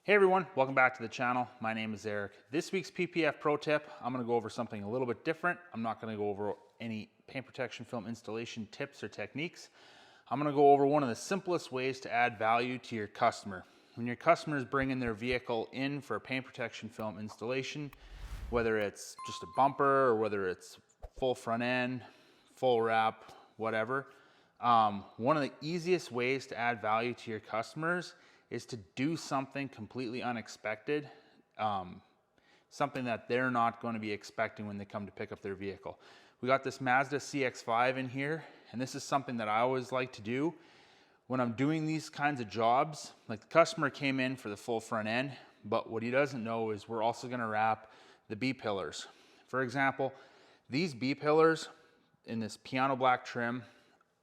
Hey everyone, welcome back to the channel. My name is Eric. This week's PPF pro tip, I'm gonna go over something a little bit different. I'm not gonna go over any paint protection film installation tips or techniques. I'm gonna go over one of the simplest ways to add value to your customer. When your customer is bringing their vehicle in for a paint protection film installation, whether it's just a bumper or whether it's full front end, full wrap, whatever, one of the easiest ways to add value to your customers is to do something completely unexpected, something that they're not going to be expecting when they come to pick up their vehicle. We got this Mazda CX-5 in here, and this is something that I always like to do when I'm doing these kinds of jobs. Like, the customer came in for the full front end, but what he doesn't know is we're also going to wrap the B-pillars. For example, these B-pillars in this piano black trim,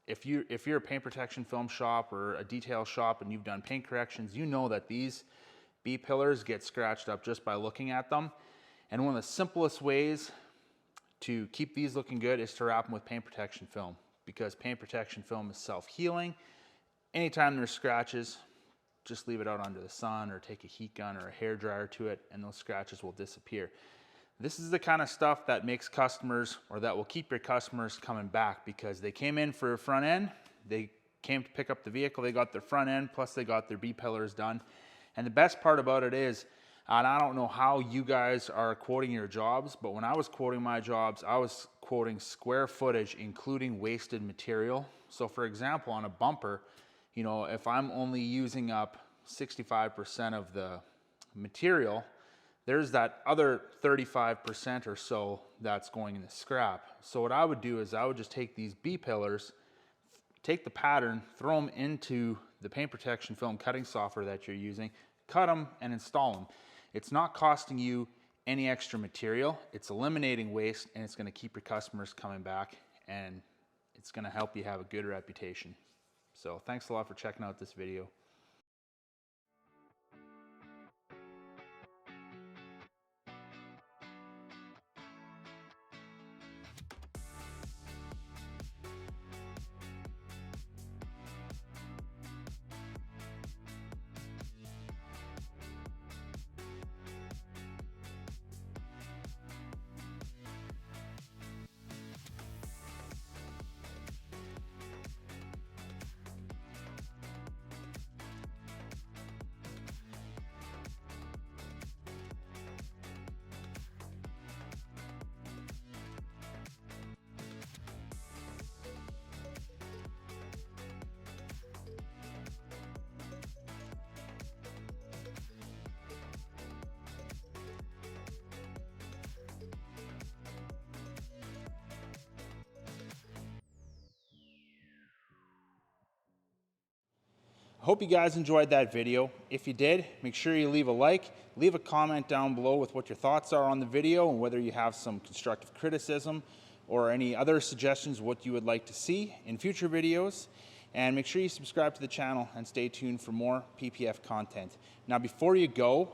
if you're a paint protection film shop or a detail shop and you've done paint corrections, you know that these B-pillars get scratched up just by looking at them. And one of the simplest ways to keep these looking good is to wrap them with paint protection film, because paint protection film is self-healing. Anytime there's scratches, just leave it out under the sun or take a heat gun or a hair dryer to it and those scratches will disappear. This is the kind of stuff that makes customers, or that will keep your customers coming back, because they came in for a front end, they came to pick up the vehicle, they got their front end, plus they got their B-pillars done. And the best part about it is, and I don't know how you guys are quoting your jobs, but when I was quoting my jobs, I was quoting square footage, including wasted material. So for example, on a bumper, you know, if I'm only using up 65% of the material, there's that other 35% or so that's going in the scrap. So what I would do is I would just take these B-pillars, take the pattern, throw them into the paint protection film cutting software that you're using, cut them and install them. It's not costing you any extra material, it's eliminating waste, and it's going to keep your customers coming back, and it's going to help you have a good reputation. So thanks a lot for checking out this video. I hope you guys enjoyed that video. If you did, make sure you leave a like, leave a comment down below with what your thoughts are on the video and whether you have some constructive criticism or any other suggestions what you would like to see in future videos. And make sure you subscribe to the channel and stay tuned for more PPF content. Now, before you go,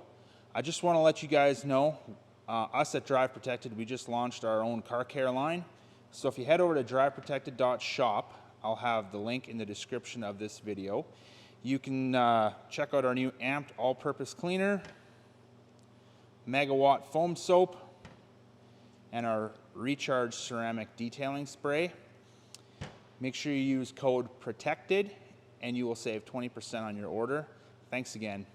I just want to let you guys know, us at Drive Protected, we just launched our own car care line. So if you head over to driveprotected.shop, I'll have the link in the description of this video. You can check out our new amped all-purpose cleaner, megawatt foam soap, and our recharge ceramic detailing spray. Make sure you use code PROTECTED and you will save 20% on your order. Thanks again.